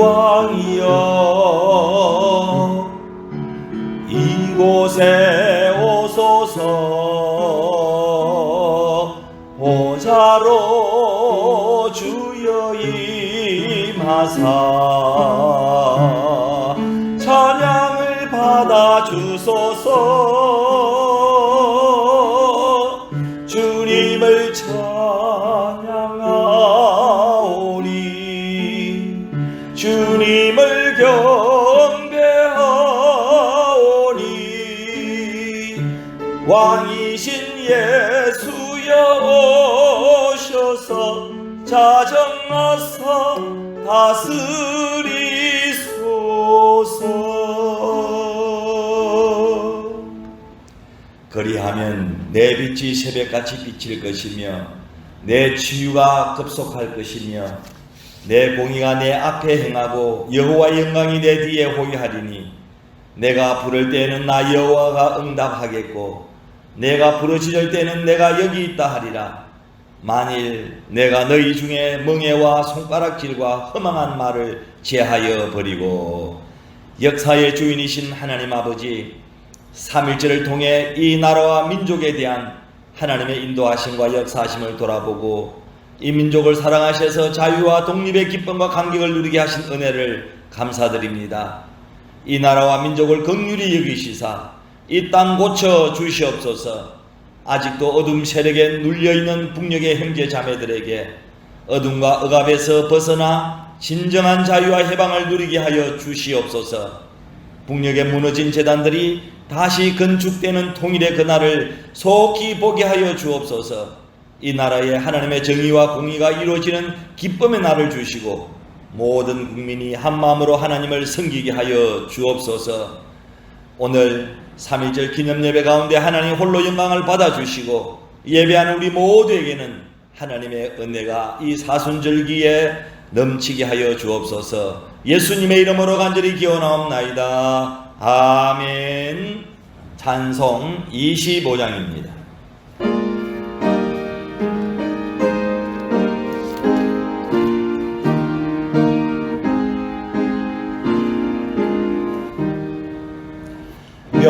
왕이여 이곳에 오소서. 보좌로 주여 임하사 찬양을 받아 주소서. 주님을 찬양하오니 주님을 경배하오니 왕이신 예수여 오셔서 자정하사 다스리소서. 그리하면 내 빛이 새벽같이 비칠 것이며 내 치유가 급속할 것이며 내 공의가 내 앞에 행하고 여호와의 영광이 내 뒤에 호위하리니 내가 부를 때에는 나 여호와가 응답하겠고 내가 부르짖을 때는 내가 여기 있다 하리라. 만일 내가 너희 중에 멍에와 손가락질과 허망한 말을 제하여 버리고 역사의 주인이신 하나님 아버지 삼일절을 통해 이 나라와 민족에 대한 하나님의 인도하심과 역사하심을 돌아보고 이 민족을 사랑하셔서 자유와 독립의 기쁨과 감격을 누리게 하신 은혜를 감사드립니다. 이 나라와 민족을 긍휼히 여기시사 이 땅 고쳐 주시옵소서. 아직도 어둠 세력에 눌려있는 북녘의 형제 자매들에게 어둠과 억압에서 벗어나 진정한 자유와 해방을 누리게 하여 주시옵소서. 북녘에 무너진 재단들이 다시 건축되는 통일의 그날을 속히 보게 하여 주옵소서. 이 나라에 하나님의 정의와 공의가 이루어지는 기쁨의 날을 주시고 모든 국민이 한마음으로 하나님을 섬기게 하여 주옵소서. 오늘 3.1절 기념예배 가운데 하나님 홀로 영광을 받아주시고 예배하는 우리 모두에게는 하나님의 은혜가 이 사순절기에 넘치게 하여 주옵소서. 예수님의 이름으로 간절히 기원하옵나이다. 아멘. 찬송 25장입니다.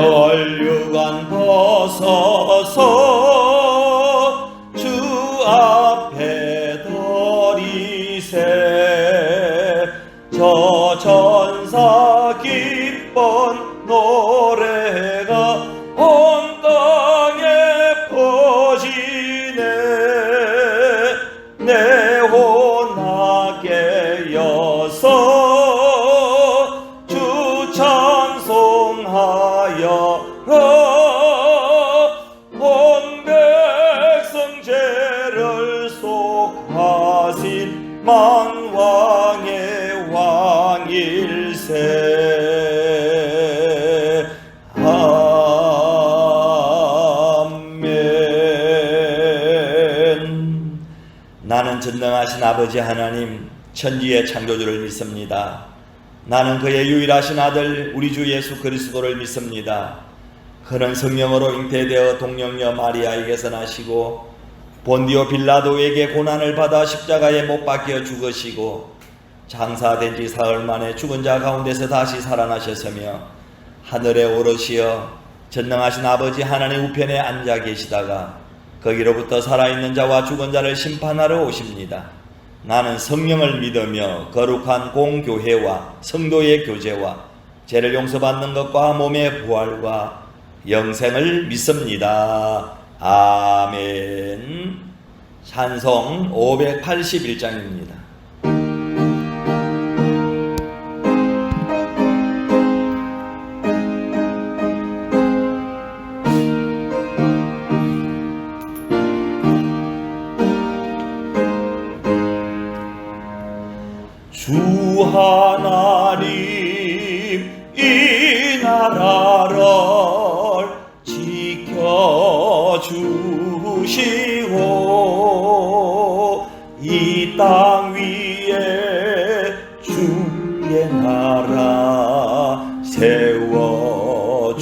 멸류관 벗어서 주 앞에 드리세. 저 천사 기쁜 노래가 온 땅에 퍼지네. 내 혼하게 여서 주 찬송하여 온 백성 죄를 속하신 만왕의 왕일세. 아멘. 나는 전능하신 아버지 하나님 천지의 창조주를 믿습니다. 나는 그의 유일하신 아들 우리 주 예수 그리스도를 믿습니다. 그는 성령으로 잉태되어 동령녀 마리아에게서 나시고 본디오 빌라도에게 고난을 받아 십자가에 못 박혀 죽으시고 장사된 지 사흘 만에 죽은 자 가운데서 다시 살아나셨으며 하늘에 오르시어 전능하신 아버지 하나님 우편에 앉아 계시다가 거기로부터 살아있는 자와 죽은 자를 심판하러 오십니다. 나는 성령을 믿으며 거룩한 공교회와 성도의 교제와 죄를 용서받는 것과 몸의 부활과 영생을 믿습니다. 아멘. 찬송 581장입니다. 주 하나님 이 나라를 지켜주시고 이 땅 위에 주의 나라 세워주소서.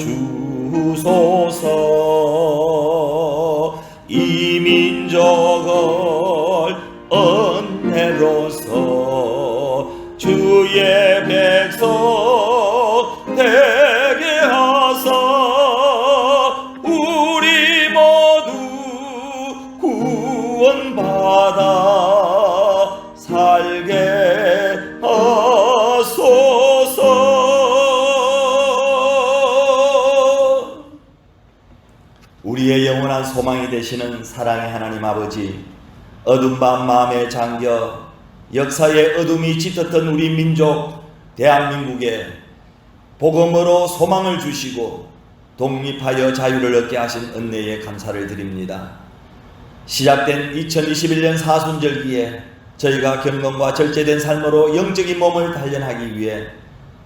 이 민족을 은혜로서 주의 백성 되게 하사 우리 모두 구원받아 살게 하소서. 우리의 영원한 소망이 되시는 사랑의 하나님 아버지, 어두운 밤 마음에 잠겨 역사의 어둠이 짙었던 우리 민족 대한민국에 복음으로 소망을 주시고 독립하여 자유를 얻게 하신 은혜에 감사를 드립니다. 시작된 2021년 사순절기에 저희가 경건과 절제된 삶으로 영적인 몸을 단련하기 위해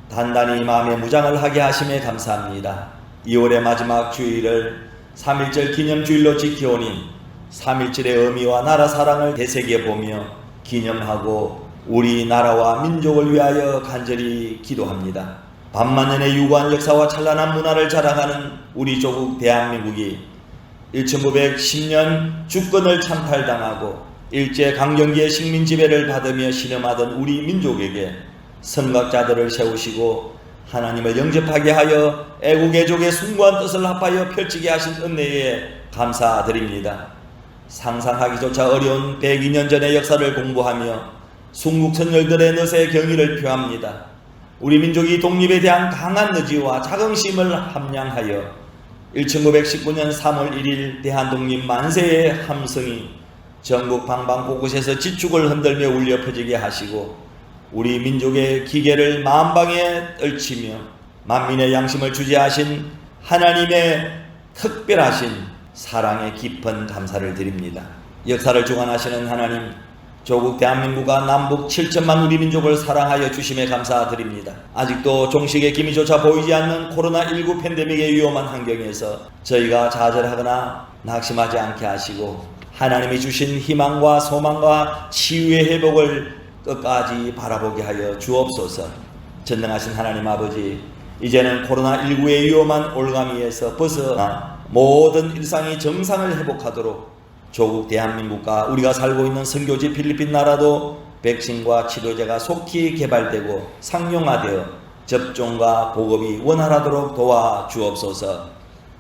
단단히 마음의 무장을 하게 하심에 감사합니다. 2월의 마지막 주일을 3.1절 기념주일로 지켜오니 3.1절의 의미와 나라 사랑을 되새겨보며 기념하고 우리나라와 민족을 위하여 간절히 기도합니다. 반만년의 유구한 역사와 찬란한 문화를 자랑하는 우리 조국 대한민국이 1910년 주권을 찬탈당하고 일제강점기의 식민지배를 받으며 신음하던 우리 민족에게 선각자들을 세우시고 하나님을 영접하게 하여 애국애족의 숭고한 뜻을 합하여 펼치게 하신 은혜에 감사드립니다. 상상하기조차 어려운 102년 전의 역사를 공부하며 순국선열들의 넛의 경의를 표합니다. 우리 민족이 독립에 대한 강한 의지와 자긍심을 함양하여 1919년 3월 1일 대한독립 만세의 함성이 전국 방방 곳곳에서 지축을 흔들며 울려 퍼지게 하시고 우리 민족의 기계를 만방에 떨치며 만민의 양심을 주재하신 하나님의 특별하신 사랑에 깊은 감사를 드립니다. 역사를 주관하시는 하나님, 조국 대한민국과 남북 7천만 우리 민족을 사랑하여 주심에 감사드립니다. 아직도 종식의 기미조차 보이지 않는 코로나19 팬데믹의 위험한 환경에서 저희가 좌절하거나 낙심하지 않게 하시고 하나님이 주신 희망과 소망과 치유의 회복을 끝까지 바라보게 하여 주옵소서. 전능하신 하나님 아버지, 이제는 코로나19의 위험한 올가미에서 벗어나 모든 일상이 정상을 회복하도록 조국 대한민국과 우리가 살고 있는 선교지 필리핀 나라도 백신과 치료제가 속히 개발되고 상용화되어 접종과 보급이 원활하도록 도와주옵소서.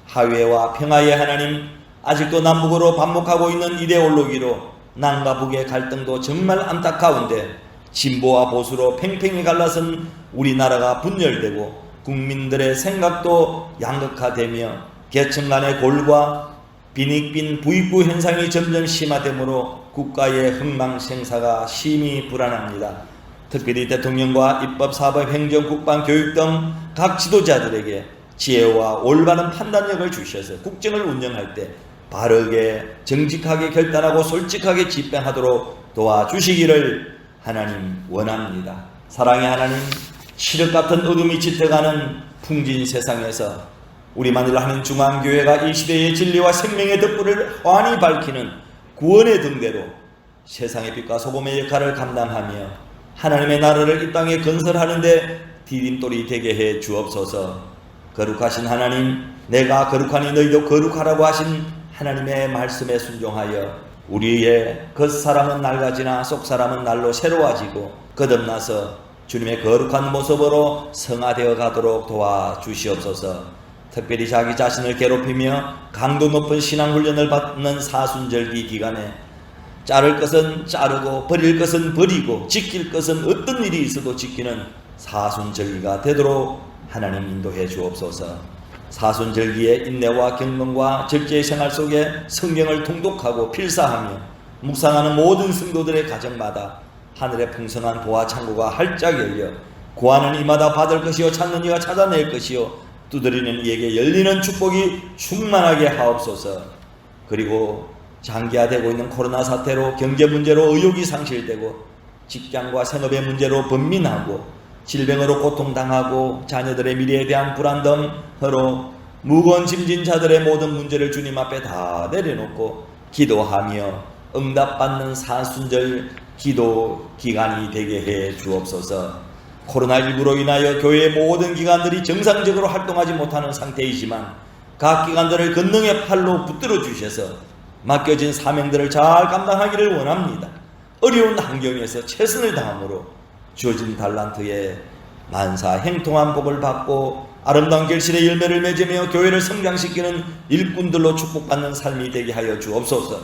화해와 평화의 하나님, 아직도 남북으로 반복하고 있는 이데올로기로 남과 북의 갈등도 정말 안타까운데 진보와 보수로 팽팽히 갈라선 우리나라가 분열되고 국민들의 생각도 양극화되며 계층 간의 골과 빈익빈 부익부 현상이 점점 심화되므로 국가의 흥망생사가 심히 불안합니다. 특별히 대통령과 입법, 사법, 행정, 국방, 교육 등 각 지도자들에게 지혜와 올바른 판단력을 주셔서 국정을 운영할 때 바르게 정직하게 결단하고 솔직하게 집행하도록 도와주시기를 하나님 원합니다. 사랑의 하나님, 칠흑 같은 어둠이 짙어가는 풍진 세상에서 우리만을 하는 중앙교회가 이 시대의 진리와 생명의 덕불을 환히 밝히는 구원의 등대로 세상의 빛과 소금의 역할을 감당하며 하나님의 나라를 이 땅에 건설하는데 디딤돌이 되게 해 주옵소서. 거룩하신 하나님, 내가 거룩하니 너희도 거룩하라고 하신 하나님의 말씀에 순종하여 우리의 겉사람은 낡아지나 속사람은 날로 새로워지고 거듭나서 주님의 거룩한 모습으로 성화되어 가도록 도와주시옵소서. 특별히 자기 자신을 괴롭히며 강도 높은 신앙훈련을 받는 사순절기 기간에 자를 것은 자르고 버릴 것은 버리고 지킬 것은 어떤 일이 있어도 지키는 사순절기가 되도록 하나님 인도해 주옵소서. 사순절기의 인내와 경건과 절제의 생활 속에 성경을 통독하고 필사하며 묵상하는 모든 성도들의 가정마다 하늘의 풍성한 보화 창고가 활짝 열려 구하는 이마다 받을 것이요 찾는 이가 찾아낼 것이요 두드리는 이에게 열리는 축복이 충만하게 하옵소서. 그리고 장기화되고 있는 코로나 사태로 경제 문제로 의욕이 상실되고 직장과 생업의 문제로 번민하고 질병으로 고통당하고 자녀들의 미래에 대한 불안 등 서로 무거운 짐진 자들의 모든 문제를 주님 앞에 다 내려놓고 기도하며 응답받는 사순절 기도 기간이 되게 해 주옵소서. 코로나19로 인하여 교회의 모든 기관들이 정상적으로 활동하지 못하는 상태이지만 각 기관들을 권능의 팔로 붙들어 주셔서 맡겨진 사명들을 잘 감당하기를 원합니다. 어려운 환경에서 최선을 다함으로 주어진 달란트에 만사 행통한 복을 받고 아름다운 결실의 열매를 맺으며 교회를 성장시키는 일꾼들로 축복받는 삶이 되게 하여 주옵소서.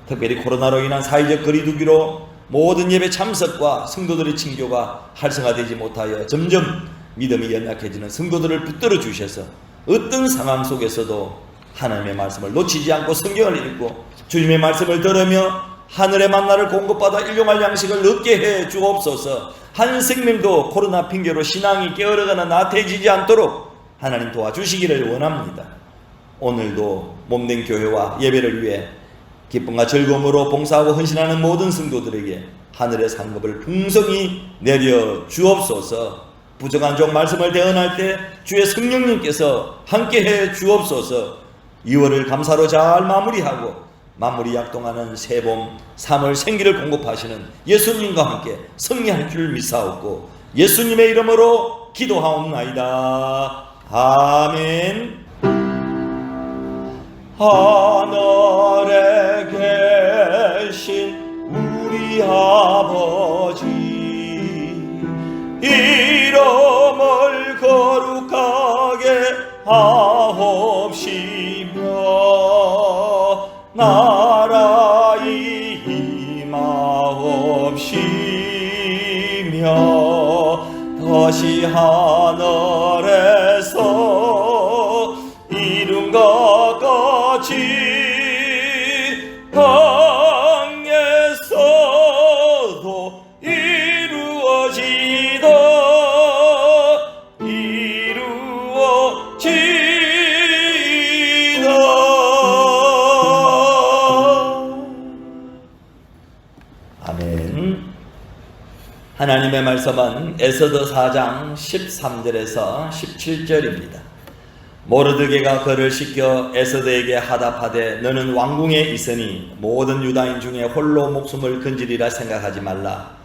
특별히 코로나로 인한 사회적 거리두기로 모든 예배 참석과 성도들의 친교가 활성화되지 못하여 점점 믿음이 연약해지는 성도들을 붙들어 주셔서 어떤 상황 속에서도 하나님의 말씀을 놓치지 않고 성경을 읽고 주님의 말씀을 들으며 하늘의 만나를 공급받아 일용할 양식을 얻게 해 주옵소서. 한 생명도 코로나 핑계로 신앙이 깨어르거나 나태해지지 않도록 하나님 도와주시기를 원합니다. 오늘도 몸된 교회와 예배를 위해 기쁨과 즐거움으로 봉사하고 헌신하는 모든 성도들에게 하늘의 상급을 풍성히 내려 주옵소서. 부정한 종 말씀을 대언할 때 주의 성령님께서 함께해 주옵소서. 2월을 감사로 잘 마무리하고 만물이 약동하는 새봄 3월 생기를 공급하시는 예수님과 함께 승리할 줄 믿사옵고 예수님의 이름으로 기도하옵나이다. 아멘. 하늘에 계신 우리 아버지, 이름을 거룩하게 하옵시며 나라의 임하옵시며 다시 하늘에서 이룬것 같이 땅에서도 이루어지다. 아멘. 하나님의 말씀은 에스더 4장 13절에서 17절입니다. 모르드게가 그를 시켜 에스더에게 하답하되 너는 왕궁에 있으니 모든 유다인 중에 홀로 목숨을 건지리라 생각하지 말라.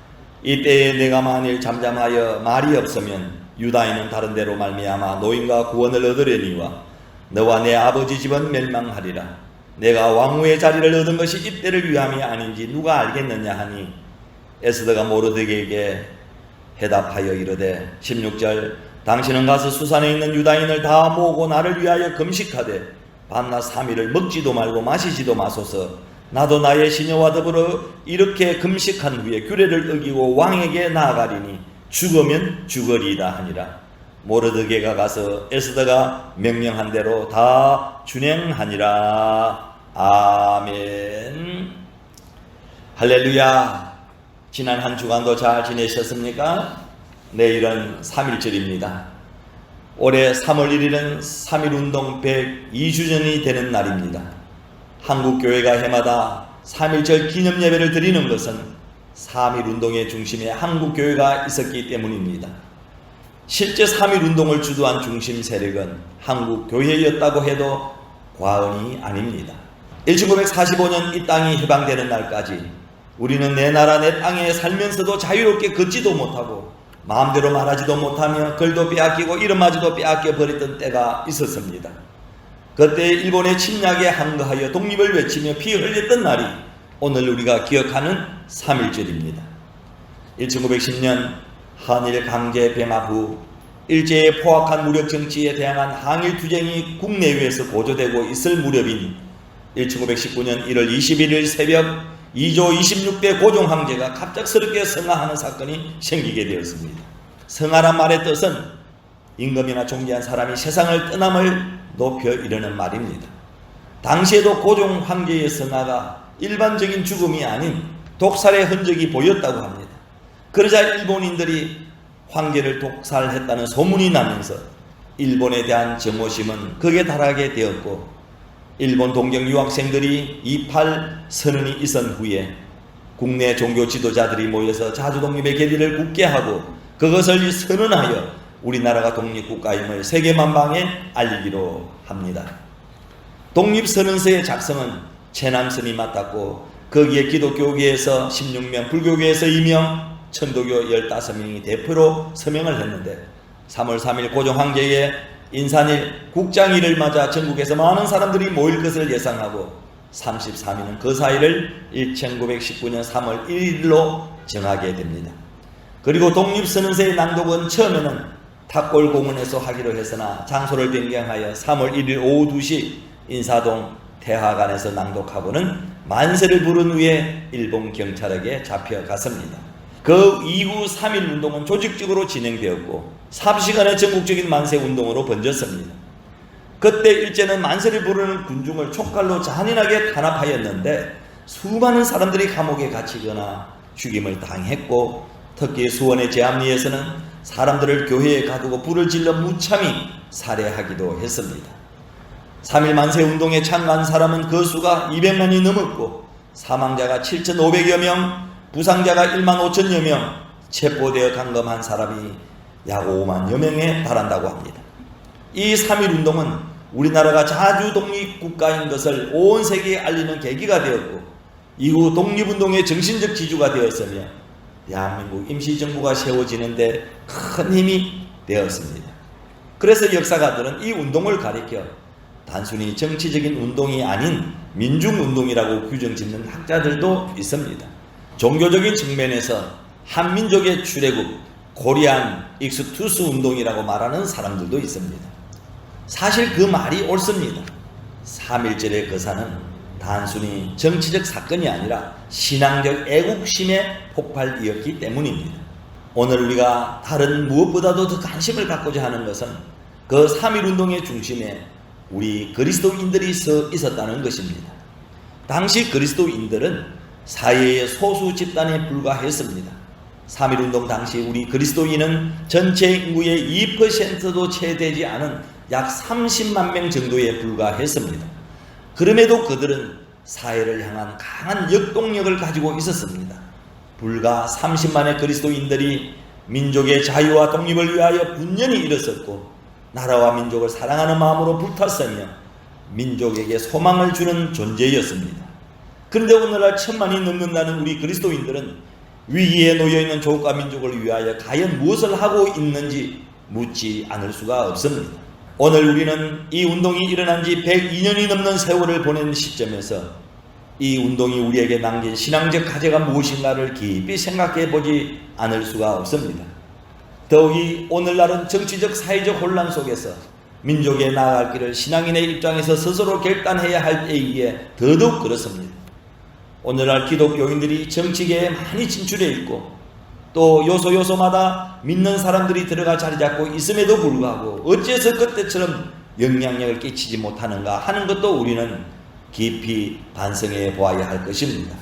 이때에 내가 만일 잠잠하여 말이 없으면 유다인은 다른 데로 말미암아 노임과 구원을 얻으려니와 너와 내 아버지 집은 멸망하리라. 내가 왕후의 자리를 얻은 것이 이때를 위함이 아닌지 누가 알겠느냐 하니 에스더가 모르드게에게 해답하여 이르되 16절 당신은 가서 수산에 있는 유다인을 다 모으고 나를 위하여 금식하되 밤낮 3일을 먹지도 말고 마시지도 마소서. 나도 나의 시녀와 더불어 이렇게 금식한 후에 규례를 어기고 왕에게 나아가리니 죽으면 죽으리이다 하니라. 모르드게가 가서 에스더가 명령한 대로 다 준행하니라. 아멘. 할렐루야. 지난 한 주간도 잘 지내셨습니까? 내일은 3.1절입니다. 올해 3월 1일은 3.1운동 102주년이 되는 날입니다. 한국교회가 해마다 3.1절 기념예배를 드리는 것은 3.1운동의 중심에 한국교회가 있었기 때문입니다. 실제 3.1운동을 주도한 중심 세력은 한국교회였다고 해도 과언이 아닙니다. 1945년 이 땅이 해방되는 날까지 우리는 내 나라 내 땅에 살면서도 자유롭게 걷지도 못하고 마음대로 말하지도 못하며 글도 빼앗기고 이름마저도 빼앗겨 버렸던 때가 있었습니다. 그때 일본의 침략에 항거하여 독립을 외치며 피 흘렸던 날이 오늘 우리가 기억하는 3.1절입니다. 1910년 한일 강제 병합 후 일제의 포악한 무력 정치에 대항한 항일 투쟁이 국내외에서 고조되고 있을 무렵인 1919년 1월 21일 새벽 2조 26대 고종 황제가 갑작스럽게 성하하는 사건이 생기게 되었습니다. 성하란 말의 뜻은 임금이나 존귀한 사람이 세상을 떠남을 높여 이르는 말입니다. 당시에도 고종 황제의 성하가 일반적인 죽음이 아닌 독살의 흔적이 보였다고 합니다. 그러자 일본인들이 황제를 독살했다는 소문이 나면서 일본에 대한 정오심은 극에 달하게 되었고 일본 동경 유학생들이 28 선언이 있은 후에 국내 종교 지도자들이 모여서 자주독립의 계리를 굳게 하고 그것을 선언하여 우리나라가 독립국가임을 세계만방에 알리기로 합니다. 독립선언서의 작성은 최남선이 맡았고 거기에 기독교계에서 16명, 불교계에서 2명, 천도교 15명이 대표로 서명을 했는데 3월 3일 고종 황제의 인산일 국장일을 맞아 전국에서 많은 사람들이 모일 것을 예상하고 33일은 그 사이를 1919년 3월 1일로 정하게 됩니다. 그리고 독립선언서의 낭독은 처음에는 탑골공원에서 하기로 했으나 장소를 변경하여 3월 1일 오후 2시 인사동 태화관에서 낭독하고는 만세를 부른 후에 일본 경찰에게 잡혀갔습니다. 그 이후 3.1 운동은 조직적으로 진행되었고 삽시간에 전국적인 만세 운동으로 번졌습니다. 그때 일제는 만세를 부르는 군중을 촉칼로 잔인하게 탄압하였는데 수많은 사람들이 감옥에 갇히거나 죽임을 당했고 특히 수원의 제암리에서는 사람들을 교회에 가두고 불을 질러 무참히 살해하기도 했습니다. 3.1 만세 운동에 참가한 사람은 그 수가 200만이 넘었고 사망자가 7,500여 명, 부상자가 1만 5천여 명, 체포되어 감금한 사람이 약 5만여 명에 달한다고 합니다. 이 3.1 운동은 우리나라가 자주 독립국가인 것을 온 세계에 알리는 계기가 되었고 이후 독립운동의 정신적 지주가 되었으며 대한민국 임시정부가 세워지는데 큰 힘이 되었습니다. 그래서 역사가들은 이 운동을 가리켜 단순히 정치적인 운동이 아닌 민중운동이라고 규정짓는 학자들도 있습니다. 종교적인 측면에서 한민족의 출애굽, 코리안 익스투스 운동이라고 말하는 사람들도 있습니다. 사실 그 말이 옳습니다. 3.1절의 거사는 단순히 정치적 사건이 아니라 신앙적 애국심의 폭발이었기 때문입니다. 오늘 우리가 다른 무엇보다도 더 관심을 갖고자 하는 것은 그 3.1 운동의 중심에 우리 그리스도인들이 서 있었다는 것입니다. 당시 그리스도인들은 사회의 소수 집단에 불과했습니다. 3.1 운동 당시 우리 그리스도인은 전체 인구의 2%도 채 되지 않은 약 30만 명 정도에 불과했습니다. 그럼에도 그들은 사회를 향한 강한 역동력을 가지고 있었습니다. 불과 30만의 그리스도인들이 민족의 자유와 독립을 위하여 분연히 일어섰고 나라와 민족을 사랑하는 마음으로 불탔으며 민족에게 소망을 주는 존재였습니다. 그런데 오늘날 1,000만이 넘는다는 우리 그리스도인들은 위기에 놓여있는 조국과 민족을 위하여 과연 무엇을 하고 있는지 묻지 않을 수가 없습니다. 오늘 우리는 이 운동이 일어난 지 102년이 넘는 세월을 보낸 시점에서 이 운동이 우리에게 남긴 신앙적 과제가 무엇인가를 깊이 생각해 보지 않을 수가 없습니다. 더욱이 오늘날은 정치적 사회적 혼란 속에서 민족의 나아갈 길을 신앙인의 입장에서 스스로 결단해야 할 때이기에 더더욱 그렇습니다. 오늘날 기독교인들이 정치계에 많이 진출해 있고 또 요소마다 믿는 사람들이 들어가 자리 잡고 있음에도 불구하고 어째서 그때처럼 영향력을 끼치지 못하는가 하는 것도 우리는 깊이 반성해 보아야 할 것입니다.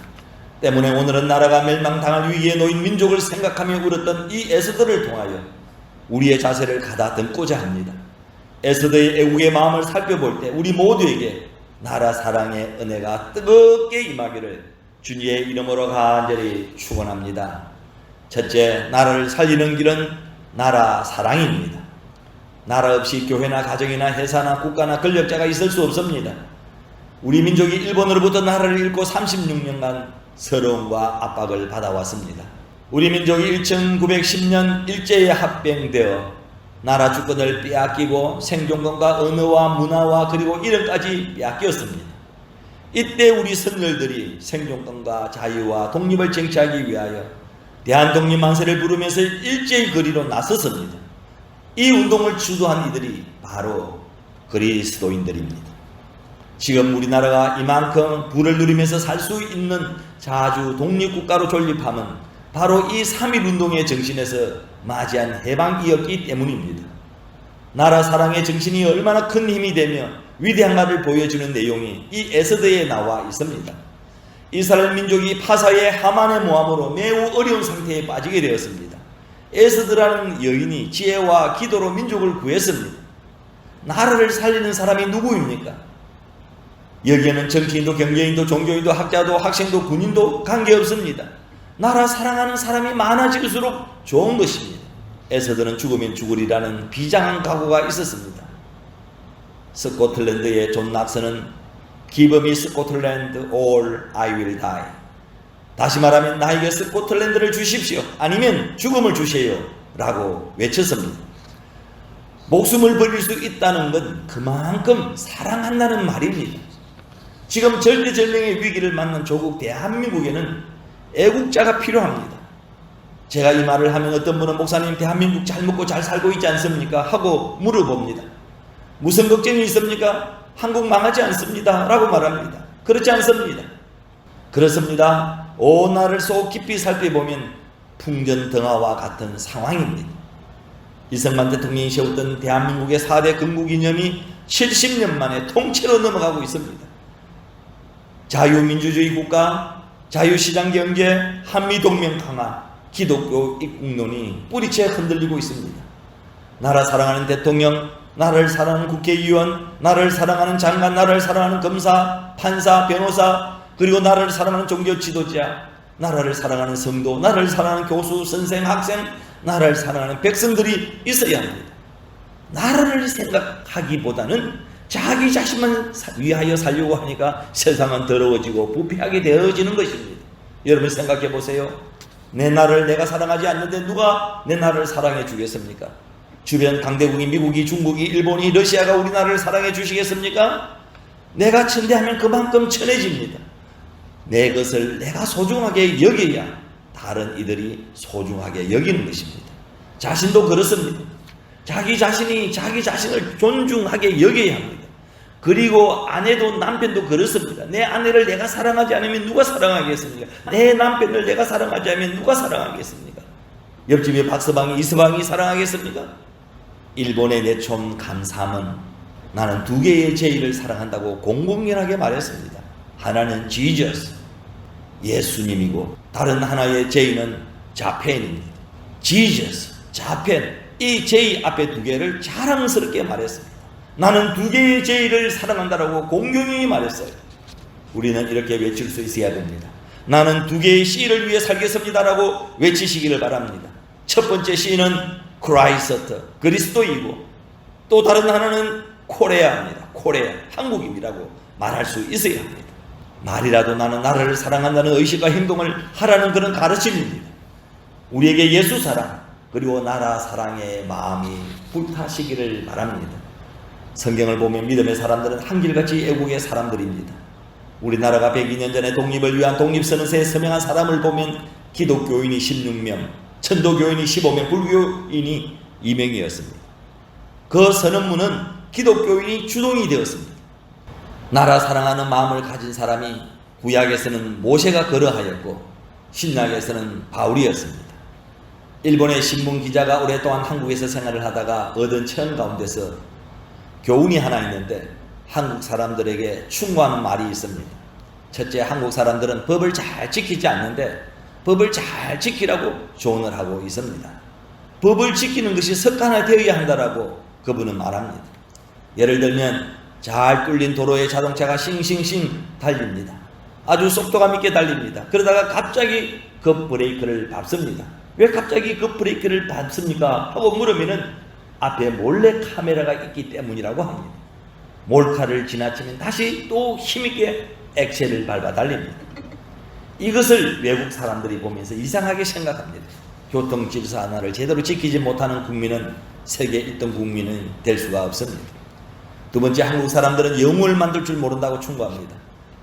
때문에 오늘은 나라가 멸망당할 위기에 놓인 민족을 생각하며 울었던 이 에스더를 통하여 우리의 자세를 가다듬고자 합니다. 에스더의 애국의 마음을 살펴볼 때 우리 모두에게 나라 사랑의 은혜가 뜨겁게 임하기를 주님의 이름으로 간절히 축원합니다. 첫째, 나라를 살리는 길은 나라 사랑입니다. 나라 없이 교회나 가정이나 회사나 국가나 권력자가 있을 수 없습니다. 우리 민족이 일본으로부터 나라를 잃고 36년간 서러움과 압박을 받아왔습니다. 우리 민족이 1910년 일제에 합병되어 나라 주권을 빼앗기고 생존권과 언어와 문화와 그리고 이름까지 빼앗겼습니다. 이때 우리 선열들이 생존권과 자유와 독립을 쟁취하기 위하여 대한독립만세를 부르면서 일제의 거리로 나섰습니다. 이 운동을 주도한 이들이 바로 그리스도인들입니다. 지금 우리나라가 이만큼 부를 누리면서 살 수 있는 자주 독립국가로 존립함은 바로 이 3.1 운동의 정신에서 맞이한 해방이었기 때문입니다. 나라 사랑의 정신이 얼마나 큰 힘이 되며 위대한가를 보여주는 내용이 이 에스더에 나와 있습니다. 이스라엘 민족이 파사의 하만의 모함으로 매우 어려운 상태에 빠지게 되었습니다. 에스더라는 여인이 지혜와 기도로 민족을 구했습니다. 나라를 살리는 사람이 누구입니까? 여기에는 정치인도 경제인도 종교인도 학자도 학생도 군인도 관계없습니다. 나라 사랑하는 사람이 많아질수록 좋은 것입니다. 에스더는 죽으면 죽으리라는 비장한 각오가 있었습니다. 스코틀랜드의 존 낙선은 Give me Scotland or I will die. 다시 말하면 나에게 스코틀랜드를 주십시오. 아니면 죽음을 주세요. 라고 외쳤습니다. 목숨을 버릴 수 있다는 건 그만큼 사랑한다는 말입니다. 지금 절대절명의 위기를 맞는 조국 대한민국에는 애국자가 필요합니다. 제가 이 말을 하면 어떤 분은 목사님 대한민국 잘 먹고 잘 살고 있지 않습니까? 하고 물어봅니다. 무슨 걱정이 있습니까? 한국 망하지 않습니다 라고 말합니다. 그렇지 않습니다. 그렇습니다. 온 나라를 속 깊이 살펴보면 풍전등화와 같은 상황입니다. 이승만 대통령이 세웠던 대한민국의 4대 건국이념이 70년 만에 통째로 넘어가고 있습니다. 자유민주주의 국가, 자유시장경제, 한미동맹 강화, 기독교 입국론이 뿌리채 흔들리고 있습니다. 나라 사랑하는 대통령, 나라를 사랑하는 국회의원, 나라를 사랑하는 장관, 나라를 사랑하는 검사, 판사, 변호사, 그리고 나라를 사랑하는 종교 지도자, 나라를 사랑하는 성도, 나라를 사랑하는 교수, 선생, 학생, 나라를 사랑하는 백성들이 있어야 합니다. 나라를 생각하기보다는 자기 자신만 위하여 살려고 하니까 세상은 더러워지고 부패하게 되어지는 것입니다. 여러분 생각해 보세요. 내 나라를 내가 사랑하지 않는데 누가 내 나라를 사랑해 주겠습니까? 주변 강대국이 미국이, 중국이, 일본이, 러시아가 우리나라를 사랑해 주시겠습니까? 내가 천대하면 그만큼 천해집니다. 내 것을 내가 소중하게 여겨야 다른 이들이 소중하게 여기는 것입니다. 자신도 그렇습니다. 자기 자신이 자기 자신을 존중하게 여겨야 합니다. 그리고 아내도 남편도 그렇습니다. 내 아내를 내가 사랑하지 않으면 누가 사랑하겠습니까? 내 남편을 내가 사랑하지 않으면 누가 사랑하겠습니까? 옆집에 박서방이 이서방이 사랑하겠습니까? 일본의 내촌 감삼은 나는 두 개의 제의를 사랑한다고 공공연하게 말했습니다. 하나는 지저스, 예수님이고 다른 하나의 제의는 자펜입니다. 지저스, 자펜, 이 제의 앞에 두 개를 자랑스럽게 말했습니다. 나는 두 개의 제의를 사랑한다라고 공경히 말했어요. 우리는 이렇게 외칠 수 있어야 됩니다. 나는 두 개의 C를 위해 살겠습니다라고 외치시기를 바랍니다. 첫 번째 C는 크라이스트, 그리스도이고 또 다른 하나는 코레아입니다. 코레아, 한국입니다라고 말할 수 있어야 합니다. 말이라도 나는 나라를 사랑한다는 의식과 행동을 하라는 그런 가르침입니다. 우리에게 예수 사랑 그리고 나라 사랑의 마음이 불타시기를 바랍니다. 성경을 보면 믿음의 사람들은 한결같이 애국의 사람들입니다. 우리나라가 102년 전에 독립을 위한 독립선언서에 서명한 사람을 보면 기독교인이 16명, 천도교인이 15명, 불교인이 2명이었습니다. 그 선언문은 기독교인이 주동이 되었습니다. 나라 사랑하는 마음을 가진 사람이 구약에서는 모세가 그러하였고 신약에서는 바울이었습니다. 일본의 신문 기자가 오랫동안 한국에서 생활을 하다가 얻은 체험 가운데서 교훈이 하나 있는데 한국 사람들에게 충고하는 말이 있습니다. 첫째, 한국 사람들은 법을 잘 지키지 않는데 법을 잘 지키라고 조언을 하고 있습니다. 법을 지키는 것이 습관화되어야 한다라고 그분은 말합니다. 예를 들면 잘 뚫린 도로에 자동차가 싱싱싱 달립니다. 아주 속도감 있게 달립니다. 그러다가 갑자기 급 브레이크를 밟습니다. 왜 갑자기 급 브레이크를 밟습니까? 하고 물으면은 앞에 몰래 카메라가 있기 때문이라고 합니다. 몰카를 지나치면 다시 또 힘있게 엑셀을 밟아 달립니다. 이것을 외국 사람들이 보면서 이상하게 생각합니다. 교통 질서 하나를 제대로 지키지 못하는 국민은 세계 1등 국민은 될 수가 없습니다. 두 번째, 한국 사람들은 영웅을 만들 줄 모른다고 충고합니다.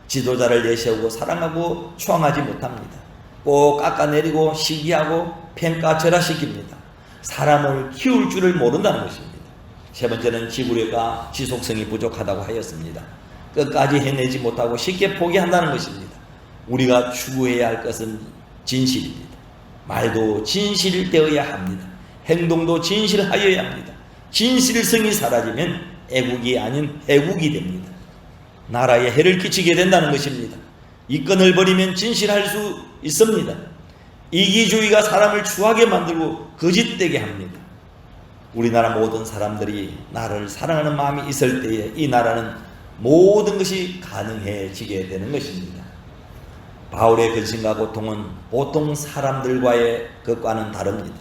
지도자를 내세우고 사랑하고 추앙하지 못합니다. 꼭 깎아내리고 시기하고 평가절하시킵니다. 사람을 키울 줄을 모른다는 것입니다. 세 번째는 지구력과 지속성이 부족하다고 하였습니다. 끝까지 해내지 못하고 쉽게 포기한다는 것입니다. 우리가 추구해야 할 것은 진실입니다. 말도 진실되어야 합니다. 행동도 진실하여야 합니다. 진실성이 사라지면 애국이 아닌 해국이 됩니다. 나라에 해를 끼치게 된다는 것입니다. 이권을 버리면 진실할 수 있습니다. 이기주의가 사람을 추하게 만들고 거짓되게 합니다. 우리나라 모든 사람들이 나라를 사랑하는 마음이 있을 때에 이 나라는 모든 것이 가능해지게 되는 것입니다. 바울의 근심과 고통은 보통 사람들과의 것과는 다릅니다.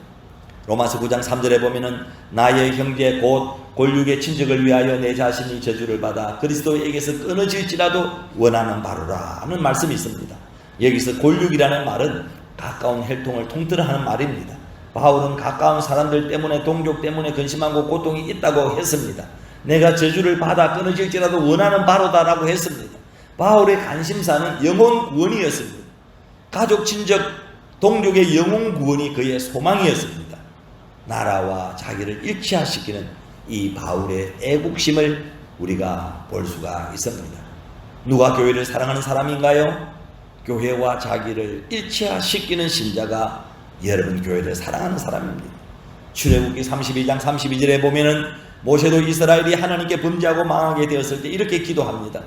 로마서 9장 3절에 보면은 나의 형제 곧 골육의 친족을 위하여 내 자신이 저주를 받아 그리스도에게서 끊어질지라도 원하는 바로라는 말씀이 있습니다. 여기서 골육이라는 말은 가까운 혈통을 통틀어하는 말입니다. 바울은 가까운 사람들 때문에 동족 때문에 근심하고 고통이 있다고 했습니다. 내가 저주를 받아 끊어질지라도 원하는 바로다라고 했습니다. 바울의 관심사는 영혼 구원이었습니다. 가족 친족 동족의 영웅 구원이 그의 소망이었습니다. 나라와 자기를 일치화시키는 이 바울의 애국심을 우리가 볼 수가 있습니다. 누가 교회를 사랑하는 사람인가요? 교회와 자기를 일치화시키는 신자가 여러분 교회를 사랑하는 사람입니다. 출애굽기 32장 32절에 보면은 모세도 이스라엘이 하나님께 범죄하고 망하게 되었을 때 이렇게 기도합니다.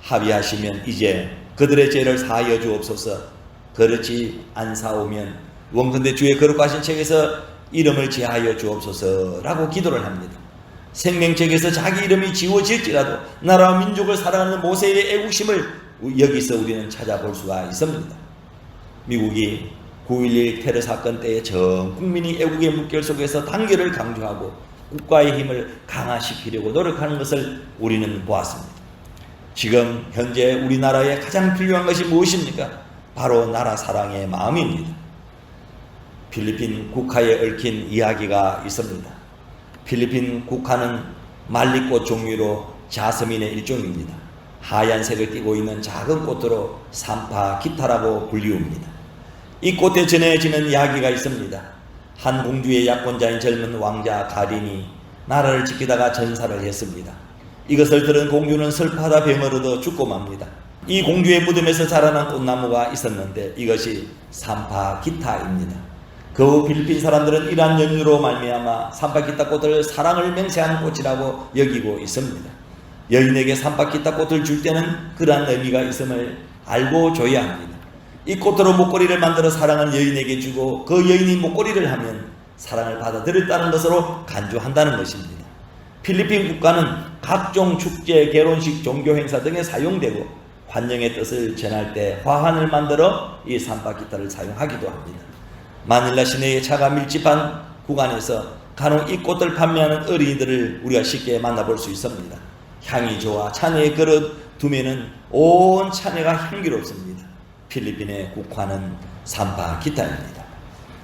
합의하시면 이제 그들의 죄를 사하여 주옵소서. 그렇지 않사오면 원컨대 주의 거룩하신 책에서 이름을 제하여 주옵소서라고 기도를 합니다. 생명책에서 자기 이름이 지워질지라도 나라와 민족을 사랑하는 모세의 애국심을 여기서 우리는 찾아볼 수가 있습니다. 미국이 9.11 테러 사건 때에 전 국민이 애국의 물결 속에서 단결을 강조하고 국가의 힘을 강화시키려고 노력하는 것을 우리는 보았습니다. 지금 현재 우리나라에 가장 필요한 것이 무엇입니까? 바로 나라 사랑의 마음입니다. 필리핀 국화에 얽힌 이야기가 있습니다. 필리핀 국화는 말리꽃 종류로 자스민의 일종입니다. 하얀색을 띠고 있는 작은 꽃으로 삼파 기타라고 불리웁니다. 이 꽃에 전해지는 이야기가 있습니다. 한 공주의 약혼자인 젊은 왕자 가린이 나라를 지키다가 전사를 했습니다. 이것을 들은 공주는 슬퍼하다 병을 얻어 죽고 맙니다. 이 공주의 무덤에서 자라난 꽃나무가 있었는데 이것이 삼파 기타입니다. 그 후 필리핀 사람들은 이러한 연유로 말미암아 삼파기타 꽃을 사랑을 맹세하는 꽃이라고 여기고 있습니다. 여인에게 삼파기타 꽃을 줄 때는 그러한 의미가 있음을 알고 줘야 합니다. 이 꽃으로 목걸이를 만들어 사랑하는 여인에게 주고 그 여인이 목걸이를 하면 사랑을 받아들였다는 것으로 간주한다는 것입니다. 필리핀 국가는 각종 축제, 결혼식, 종교 행사 등에 사용되고 환영의 뜻을 전할 때 화환을 만들어 이 삼파기타를 사용하기도 합니다. 마닐라 시내의 차가 밀집한 구간에서 간혹 이 꽃을 판매하는 어린이들을 우리가 쉽게 만나볼 수 있습니다. 향이 좋아 차내에 그릇 두면은 온 차내가 향기롭습니다. 필리핀의 국화는 삼파기타입니다.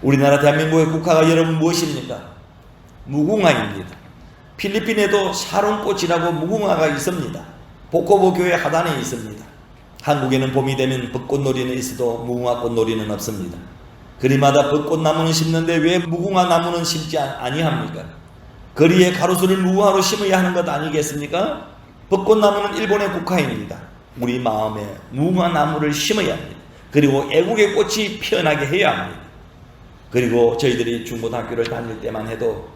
우리나라 대한민국의 국화가 여러분 무엇입니까? 무궁화입니다. 필리핀에도 샤론꽃이라고 무궁화가 있습니다. 보코보 교회 하단에 있습니다. 한국에는 봄이 되면 벚꽃놀이는 있어도 무궁화꽃놀이는 없습니다. 거리마다 벚꽃나무는 심는데 왜 무궁화 나무는 심지 아니합니까? 거리에 가로수를 무궁화로 심어야 하는 것 아니겠습니까? 벚꽃나무는 일본의 국화입니다. 우리 마음에 무궁화 나무를 심어야 합니다. 그리고 애국의 꽃이 피어나게 해야 합니다. 그리고 저희들이 중고등학교를 다닐 때만 해도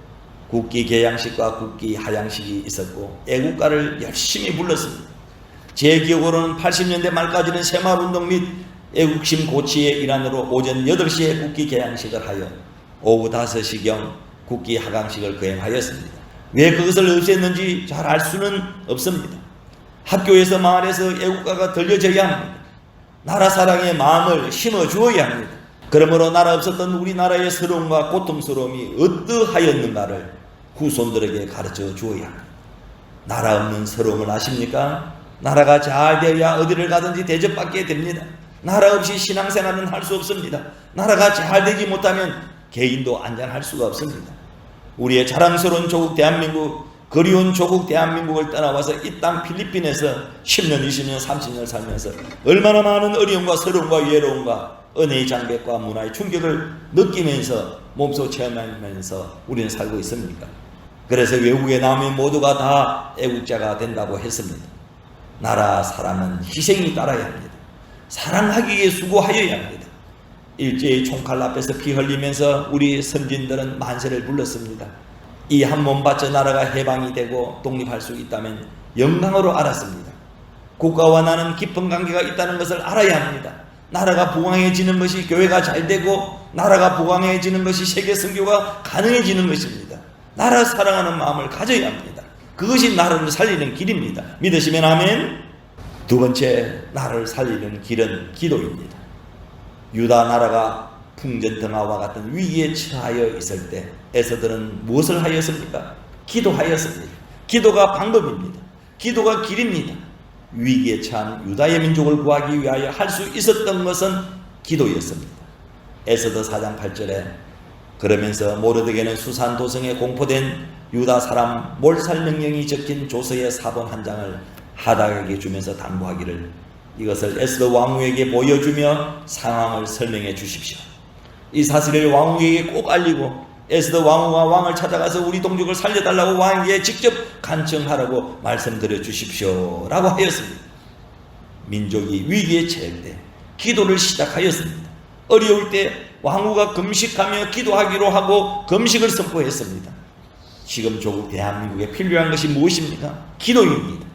국기 개양식과 국기 하양식이 있었고 애국가를 열심히 불렀습니다. 제 기억으로는 80년대 말까지는 새마을운동 및 애국심 고취의 일환으로 오전 8시에 국기 개양식을 하여 오후 5시경 국기 하강식을 거행하였습니다. 왜 그것을 없앴는지 잘 알 수는 없습니다. 학교에서 마을에서 애국가가 들려져야 합니다. 나라 사랑의 마음을 심어주어야 합니다. 그러므로 나라 없었던 우리나라의 서러움과 고통스러움이 어떠하였는가를 후손들에게 가르쳐 주어야 합니다. 나라 없는 서러움을 아십니까? 나라가 잘 되어야 어디를 가든지 대접받게 됩니다. 나라 없이 신앙생활은 할 수 없습니다. 나라가 잘 되지 못하면 개인도 안전할 수가 없습니다. 우리의 자랑스러운 조국 대한민국, 그리운 조국 대한민국을 떠나와서 이 땅 필리핀에서 10년, 20년, 30년을 살면서 얼마나 많은 어려움과 서러움과 외로움과 은혜의 장벽과 문화의 충격을 느끼면서 몸소 체험하면서 우리는 살고 있습니까? 그래서 외국에 나오면 모두가 다 애국자가 된다고 했습니다. 나라 사랑은 희생이 따라야 합니다. 사랑하기 위해 수고하여야 합니다. 일제의 총칼 앞에서 피 흘리면서 우리 선진들은 만세를 불렀습니다. 이 한 몸 바쳐 나라가 해방이 되고 독립할 수 있다면 영광으로 알았습니다. 국가와 나는 깊은 관계가 있다는 것을 알아야 합니다. 나라가 부강해지는 것이 교회가 잘 되고 나라가 부강해지는 것이 세계 선교가 가능해지는 것입니다. 나라 사랑하는 마음을 가져야 합니다. 그것이 나라를 살리는 길입니다. 믿으시면 아멘. 두 번째, 나라를 살리는 길은 기도입니다. 유다 나라가 풍전등화와 같은 위기에 처하여 있을 때 에서들은 무엇을 하였습니까? 기도하였습니다. 기도가 방법입니다. 기도가 길입니다. 위기에 처한 유다의 민족을 구하기 위하여 할 수 있었던 것은 기도였습니다. 에스더 4장 8절에 그러면서 모르드게는 수산 도성에 공포된 유다 사람 몰살 명령이 적힌 조서의 사본 한 장을 하닥에게 주면서 당부하기를 이것을 에스더 왕후에게 보여주며 상황을 설명해 주십시오. 이 사실을 왕후에게 꼭 알리고 에스더 왕후가 왕을 찾아가서 우리 동족을 살려달라고 왕에게 직접 간청하라고 말씀드려 주십시오 라고 하였습니다. 민족이 위기에 처할 때 기도를 시작하였습니다. 어려울 때 왕후가 금식하며 기도하기로 하고 금식을 선포했습니다. 지금 조국 대한민국에 필요한 것이 무엇입니까? 기도입니다.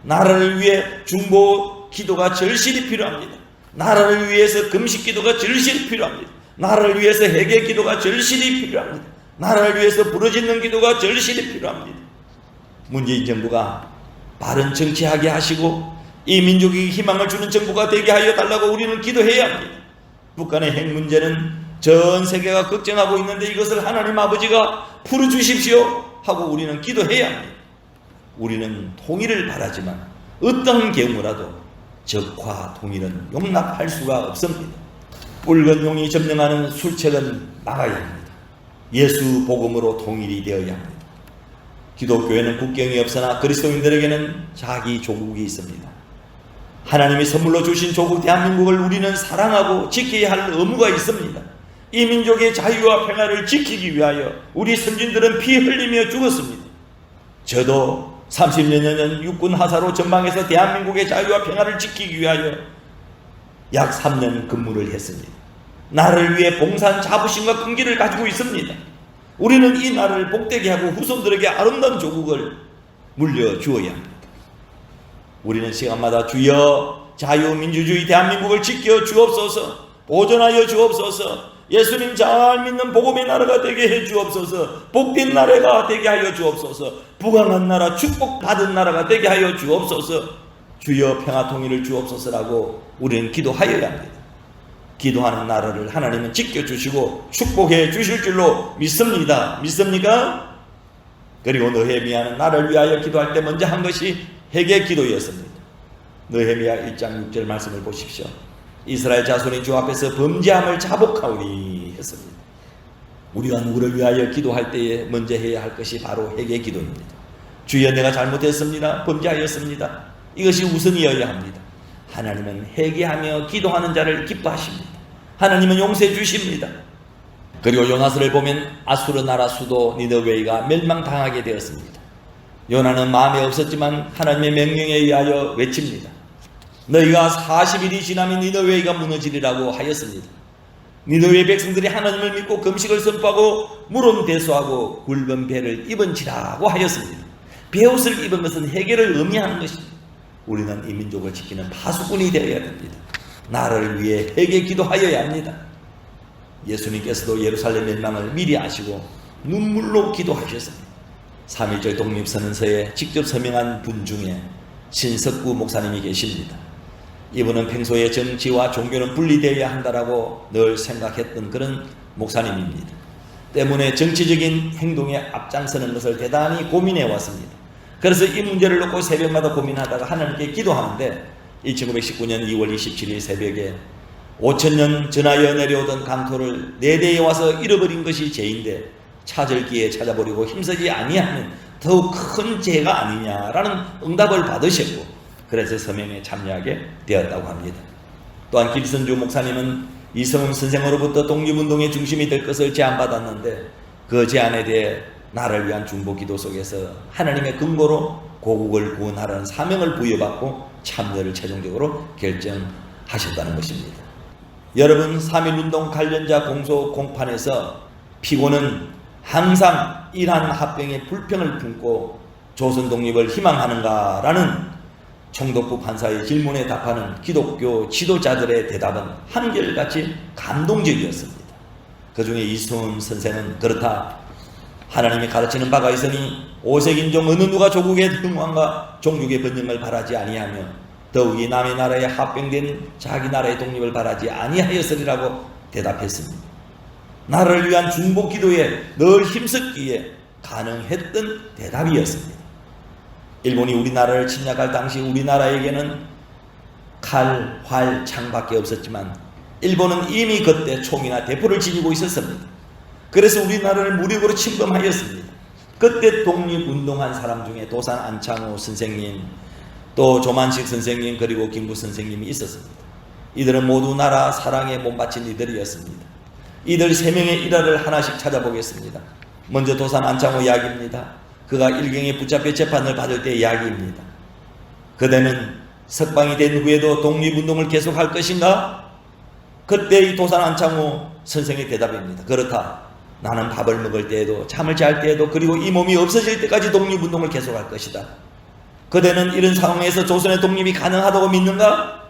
나라를 위해 중보 기도가 절실히 필요합니다. 나라를 위해서 금식 기도가 절실히 필요합니다. 나라를 위해서 회개 기도가 절실히 필요합니다. 나라를 위해서 부르짖는 기도가 절실히 필요합니다. 문재인 정부가 바른 정치하게 하시고 이 민족에게 희망을 주는 정부가 되게 하여 달라고 우리는 기도해야 합니다. 북한의 핵 문제는 전 세계가 걱정하고 있는데 이것을 하나님 아버지가 풀어주십시오 하고 우리는 기도해야 합니다. 우리는 통일을 바라지만 어떤 경우라도 적과 통일은 용납할 수가 없습니다. 붉은 용이 점령하는 술책은 막아야 합니다. 예수 복음으로 통일이 되어야 합니다. 기독교에는 국경이 없으나 그리스도인들에게는 자기 조국이 있습니다. 하나님이 선물로 주신 조국 대한민국을 우리는 사랑하고 지켜야 할 의무가 있습니다. 이 민족의 자유와 평화를 지키기 위하여 우리 선진들은 피 흘리며 죽었습니다. 저도 30여 년 육군 하사로 전방에서 대한민국의 자유와 평화를 지키기 위하여 약 3년 근무를 했습니다. 나라를 위해 봉사한 자부심과 끈기를 가지고 있습니다. 우리는 이 나라를 복되게 하고 후손들에게 아름다운 조국을 물려주어야 합니다. 우리는 시간마다 주여 자유민주주의 대한민국을 지켜 주옵소서, 보존하여 주옵소서, 예수님 잘 믿는 복음의 나라가 되게 해 주옵소서, 복된 나라가 되게 하여 주옵소서, 부강한 나라, 축복받은 나라가 되게 하여 주옵소서, 주여 평화 통일을 주옵소서라고 우리는 기도하여야 합니다. 기도하는 나라를 하나님은 지켜주시고 축복해 주실 줄로 믿습니다. 믿습니까? 그리고 느헤미야는 나라를 위하여 기도할 때 먼저 한 것이 회개 기도였습니다. 느헤미야 1장 6절 말씀을 보십시오. 이스라엘 자손이 주 앞에서 범죄함을 자복하오리 했습니다. 우리가 누구를 위하여 기도할 때에 먼저 해야 할 것이 바로 회개 기도입니다. 주여 내가 잘못했습니다. 범죄하였습니다. 이것이 우선이어야 합니다. 하나님은 회개하며 기도하는 자를 기뻐하십니다. 하나님은 용서해 주십니다. 그리고 요나스를 보면 아수르 나라 수도 니느웨이가 멸망당하게 되었습니다. 요나는 마음에 없었지만 하나님의 명령에 의하여 외칩니다. 너희가 40일이 지나면 니느웨이가 무너지리라고 하였습니다. 니느웨이 백성들이 하나님을 믿고 금식을 선포하고 물은 대수하고 굵은 배를 입은지라고 하였습니다. 베옷을 입은 것은 회개를 의미하는 것입니다. 우리는 이 민족을 지키는 파수꾼이 되어야 됩니다. 나라를 위해 회개 기도하여야 합니다. 예수님께서도 예루살렘 멸망을 미리 아시고 눈물로 기도하셨습니다. 3.1절 독립선언서에 직접 서명한 분 중에 신석구 목사님이 계십니다. 이분은 평소에 정치와 종교는 분리되어야 한다라고 늘 생각했던 그런 목사님입니다. 때문에 정치적인 행동에 앞장서는 것을 대단히 고민해 왔습니다. 그래서 이 문제를 놓고 새벽마다 고민하다가 하나님께 기도하는데 1919년 2월 27일 새벽에 5,000년 전하여 내려오던 강토를 내 대에 와서 잃어버린 것이 죄인데 찾을 기에 찾아버리고 힘쓰지 아니하면 더욱 큰 죄가 아니냐라는 응답을 받으셨고 그래서 서명에 참여하게 되었다고 합니다. 또한 길선주 목사님은 이성훈 선생으로부터 독립운동의 중심이 될 것을 제안받았는데 그 제안에 대해 나를 위한 중보기도 속에서 하나님의 근거로 고국을 구원하라는 사명을 부여받고 참여를 최종적으로 결정하셨다는 것입니다. 여러분 3.1운동 관련자 공소 공판에서 피고는 항상 이러한 합병의 불평을 품고 조선 독립을 희망하는가라는 총독부 판사의 질문에 답하는 기독교 지도자들의 대답은 한결같이 감동적이었습니다. 그 중에 이승훈 선생은 그렇다. 하나님이 가르치는 바가 있으니 오색인종 어느 누가 조국의 흥왕과 종족의 번영을 바라지 아니하며 더욱이 남의 나라에 합병된 자기 나라의 독립을 바라지 아니하였으리라고 대답했습니다. 나라를 위한 중보 기도에 늘 힘썼기에 가능했던 대답이었습니다. 일본이 우리나라를 침략할 당시 우리나라에게는 칼, 활, 창밖에 없었지만 일본은 이미 그때 총이나 대포를 지니고 있었습니다. 그래서 우리나라를 무력으로 침범하였습니다. 그때 독립운동한 사람 중에 도산 안창호 선생님, 또 조만식 선생님, 그리고 김구 선생님이 있었습니다. 이들은 모두 나라 사랑에 몸바친 이들이었습니다. 이들 세 명의 일화를 하나씩 찾아보겠습니다. 먼저 도산 안창호 이야기입니다. 그가 일경에 붙잡혀 재판을 받을 때 이야기입니다. 그대는 석방이 된 후에도 독립운동을 계속할 것인가? 그때 이 도산 안창호 선생의 대답입니다. 그렇다. 나는 밥을 먹을 때에도 잠을 잘 때에도 그리고 이 몸이 없어질 때까지 독립운동을 계속할 것이다. 그대는 이런 상황에서 조선의 독립이 가능하다고 믿는가?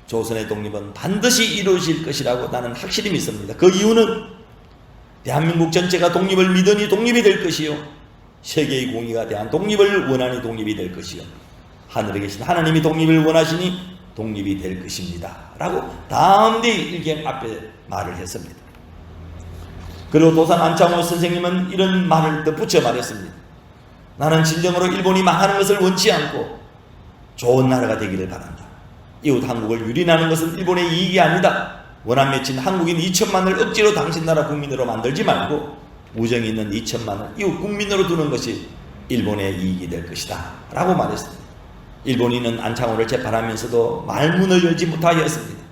조선의 독립은 반드시 이루어질 것이라고 나는 확실히 믿습니다. 그 이유는 대한민국 전체가 독립을 믿으니 독립이 될 것이요, 세계의 공의가 대한 독립을 원하니 독립이 될 것이요, 하늘에 계신 하나님이 독립을 원하시니 독립이 될 것입니다 라고 다음대 일경 앞에 말을 했습니다. 그리고 도산 안창호 선생님은 이런 말을 덧붙여 말했습니다. 나는 진정으로 일본이 망하는 것을 원치 않고 좋은 나라가 되기를 바란다. 이웃 한국을 유린하는 것은 일본의 이익이 아니다. 원한 맺힌 한국인 2천만을 억지로 당신 나라 국민으로 만들지 말고 우정이 있는 2천만을 이웃 국민으로 두는 것이 일본의 이익이 될 것이다 라고 말했습니다. 일본인은 안창호를 재판하면서도 말문을 열지 못하였습니다.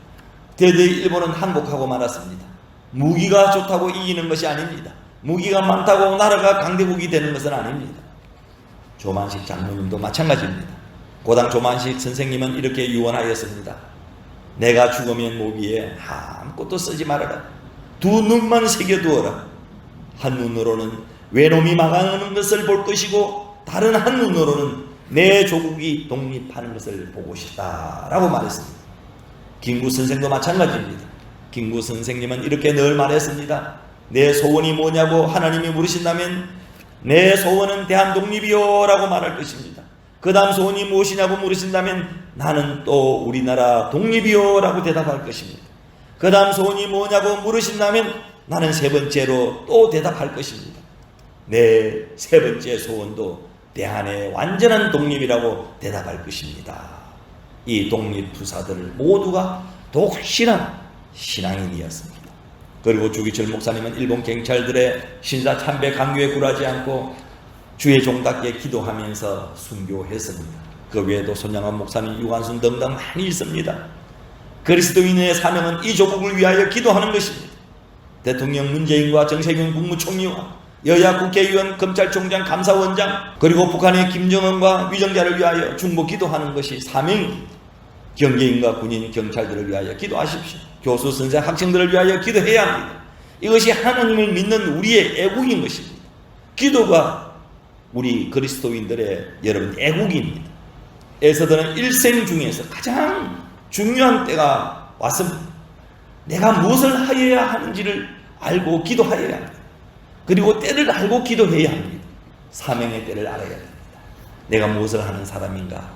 대대의 일본은 항복하고 말았습니다. 무기가 좋다고 이기는 것이 아닙니다. 무기가 많다고 나라가 강대국이 되는 것은 아닙니다. 조만식 장로님도 마찬가지입니다. 고당 조만식 선생님은 이렇게 유언하였습니다. 내가 죽으면 모기에 아무것도 쓰지 말아라. 두 눈만 새겨두어라. 한 눈으로는 외놈이 망하는 것을 볼 것이고 다른 한 눈으로는 내 조국이 독립하는 것을 보고 싶다 라고 말했습니다. 김구 선생도 마찬가지입니다. 김구 선생님은 이렇게 늘 말했습니다. 내 소원이 뭐냐고 하나님이 물으신다면 내 소원은 대한독립이요 라고 말할 것입니다. 그 다음 소원이 무엇이냐고 물으신다면 나는 또 우리나라 독립이요 라고 대답할 것입니다. 그 다음 소원이 뭐냐고 물으신다면 나는 세 번째로 또 대답할 것입니다. 내 세 번째 소원도 대한의 완전한 독립이라고 대답할 것입니다. 이 독립투사들 모두가 독실한 신앙인이었습니다. 그리고 주기철 목사님은 일본 경찰들의 신사 참배 강요에 굴하지 않고 주의 종답게 기도하면서 순교했습니다. 그 외에도 손양원 목사님, 유관순 등등 많이 있습니다. 그리스도인의 사명은 이 조국을 위하여 기도하는 것입니다. 대통령 문재인과 정세균 국무총리와 여야 국회의원, 검찰총장, 감사원장, 그리고 북한의 김정은과 위정자를 위하여 중보 기도하는 것이 사명입니다. 경계인과 군인, 경찰들을 위하여 기도하십시오. 교수, 선생, 학생들을 위하여 기도해야 합니다. 이것이 하나님을 믿는 우리의 애국인 것입니다. 기도가 우리 그리스도인들의 여러분 애국입니다. 에서들은 일생 중에서 가장 중요한 때가 왔습니다. 내가 무엇을 하여야 하는지를 알고 기도하여야 합니다. 그리고 때를 알고 기도해야 합니다. 사명의 때를 알아야 됩니다. 내가 무엇을 하는 사람인가,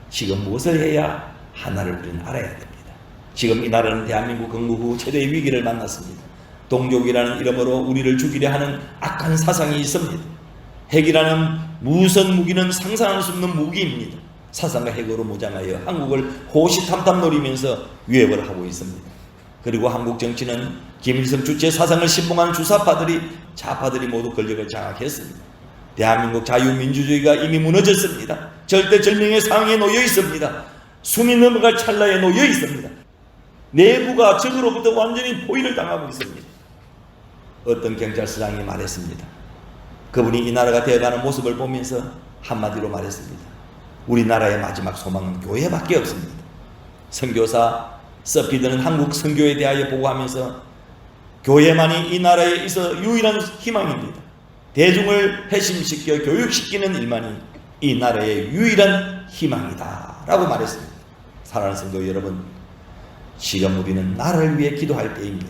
지금 무엇을 해야 하나를 우리는 알아야 됩니다. 지금 이 나라는 대한민국 건국 후 최대의 위기를 만났습니다. 동족이라는 이름으로 우리를 죽이려 하는 악한 사상이 있습니다. 핵이라는 무선 무기는 상상할 수 없는 무기입니다. 사상과 핵으로 무장하여 한국을 호시탐탐 노리면서 위협을 하고 있습니다. 그리고 한국 정치는 김일성 주체 사상을 신봉하는 주사파들이, 좌파들이 모두 권력을 장악했습니다. 대한민국 자유민주주의가 이미 무너졌습니다. 절대절명의 상황에 놓여 있습니다. 숨이 넘어갈 찰나에 놓여 있습니다. 내부가 적으로부터 완전히 포위를 당하고 있습니다. 어떤 경찰서장이 말했습니다. 그분이 이 나라가 되어가는 모습을 보면서 한마디로 말했습니다. 우리나라의 마지막 소망은 교회밖에 없습니다. 선교사 서피드는 한국 선교에 대하여 보고하면서 교회만이 이 나라에 있어 유일한 희망입니다. 대중을 회심시켜 교육시키는 일만이 이 나라의 유일한 희망이다 라고 말했습니다. 사랑하는 성도 여러분, 지금 우리는 나라를 위해 기도할 때입니다.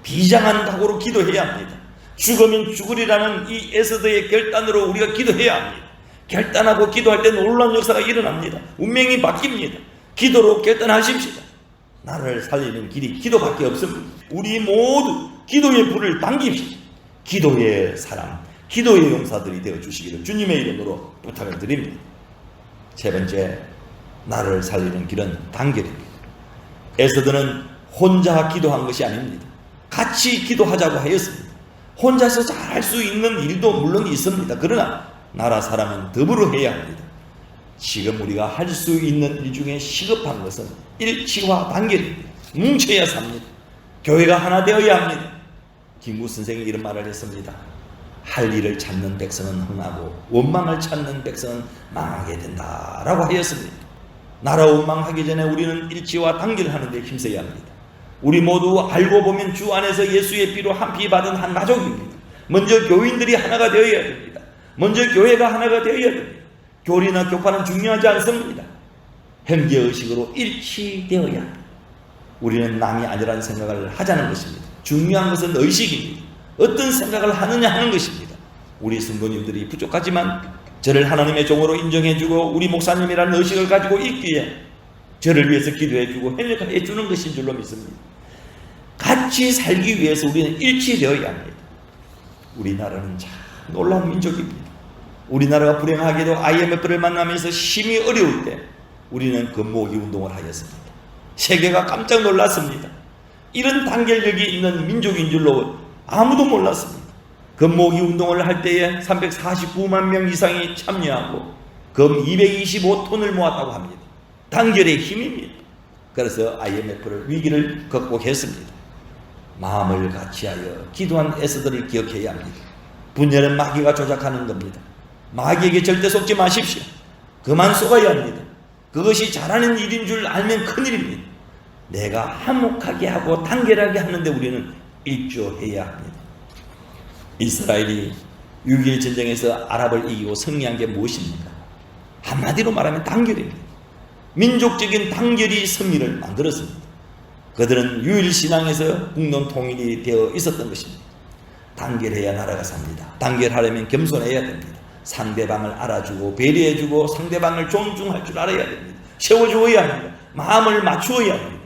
비장한 각오로 기도해야 합니다. 죽으면 죽으리라는 이 에스더의 결단으로 우리가 기도해야 합니다. 결단하고 기도할 때 놀라운 역사가 일어납니다. 운명이 바뀝니다. 기도로 결단하십시오. 나를 살리는 길이 기도밖에 없습니다. 우리 모두 기도의 불을 당깁시다. 기도의 사람, 기도의 용사들이 되어주시기를 주님의 이름으로 부탁을 드립니다. 세 번째, 나를 살리는 길은 단결입니다. 에스더는 혼자 기도한 것이 아닙니다. 같이 기도하자고 하였습니다. 혼자서 잘할 수 있는 일도 물론 있습니다. 그러나 나라 사람은 더불어 해야 합니다. 지금 우리가 할 수 있는 일 중에 시급한 것은 일치와 단결입니다. 뭉쳐야 삽니다. 교회가 하나 되어야 합니다. 김구 선생이 이런 말을 했습니다. 할 일을 찾는 백성은 흥하고 원망을 찾는 백성은 망하게 된다라고 하였습니다. 나라 원망하기 전에 우리는 일치와 단결하는 데 힘써야 합니다. 우리 모두 알고 보면 주 안에서 예수의 피로 한 피 받은 한 가족입니다. 먼저 교인들이 하나가 되어야 됩니다. 먼저 교회가 하나가 되어야 됩니다. 교리나 교파는 중요하지 않습니다. 형제의식으로 일치되어야 합니다. 우리는 남이 아니라는 생각을 하자는 것입니다. 중요한 것은 의식입니다. 어떤 생각을 하느냐 하는 것입니다. 우리 성도님들이 부족하지만 저를 하나님의 종으로 인정해주고 우리 목사님이라는 의식을 가지고 있기에 저를 위해서 기도해주고 협력해 주는 것인 줄로 믿습니다. 같이 살기 위해서 우리는 일치되어야 합니다. 우리나라는 참 놀라운 민족입니다. 우리나라가 불행하게도 IMF를 만나면서 심히 어려울 때 우리는 금모으기 운동을 하였습니다. 세계가 깜짝 놀랐습니다. 이런 단결력이 있는 민족인 줄로 아무도 몰랐습니다. 금모으기 운동을 할 때에 349만 명 이상이 참여하고 금 225톤을 모았다고 합니다. 단결의 힘입니다. 그래서 IMF를 위기를 극복했습니다. 마음을 같이하여 기도한 에스더를 기억해야 합니다. 분열은 마귀가 조작하는 겁니다. 마귀에게 절대 속지 마십시오. 그만 속아야 합니다. 그것이 잘하는 일인 줄 알면 큰일입니다. 내가 화목하게 하고 단결하게 하는데 우리는 일조해야 합니다. 이스라엘이 6.21 전쟁에서 아랍을 이기고 승리한 게 무엇입니까? 한마디로 말하면 단결입니다. 민족적인 단결이 승리를 만들었습니다. 그들은 유일신앙에서 국론 통일이 되어 있었던 것입니다. 단결해야 나라가 삽니다. 단결하려면 겸손해야 됩니다. 상대방을 알아주고 배려해주고 상대방을 존중할 줄 알아야 됩니다. 세워주어야 합니다. 마음을 맞추어야 합니다.